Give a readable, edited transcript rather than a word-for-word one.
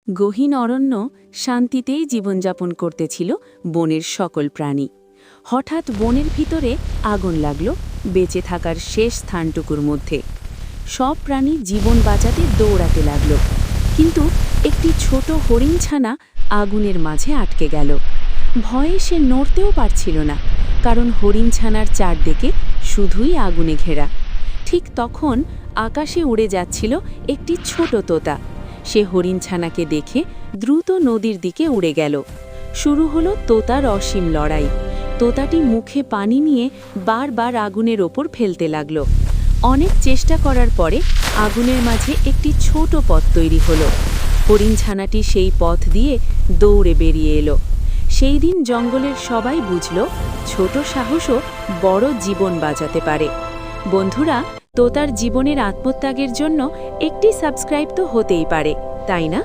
গহীন অরণ্য শান্তিতেই জীবনযাপন করতেছিল বনের সকল প্রাণী। হঠাৎ বনের ভিতরে আগুন লাগল বেঁচে থাকার শেষ স্থানটুকুর মধ্যে। সব প্রাণী জীবন বাঁচাতে দৌড়াতে লাগল, কিন্তু একটি ছোট হরিণছানা আগুনের মাঝে আটকে গেল। ভয়ে সে নড়তেও পারছিল না, কারণ হরিণছানার চারদিকে শুধুই আগুনে ঘেরা। ঠিক তখন আকাশে উড়ে যাচ্ছিল একটি ছোট তোতা। সে হরিণছানাকে দেখে দ্রুত নদীর দিকে উড়ে গেল। শুরু হলো তোতার অসীম লড়াই। তোতাটি মুখে পানি নিয়ে বারবার আগুনের ওপর ফেলতে লাগল। অনেক চেষ্টা করার পরে আগুনের মাঝে একটি ছোট পথ তৈরি হলো। হরিণছানাটি সেই পথ দিয়ে দৌড়ে বেরিয়ে এলো। সেই দিন জঙ্গলের সবাই বুঝল, ছোট সাহসও বড় জীবন বাঁচাতে পারে। বন্ধুরা, তোতার জীবনের আত্মত্যাগের জন্য একটি সাবস্ক্রাইব তো হতেই পারে, তাই না?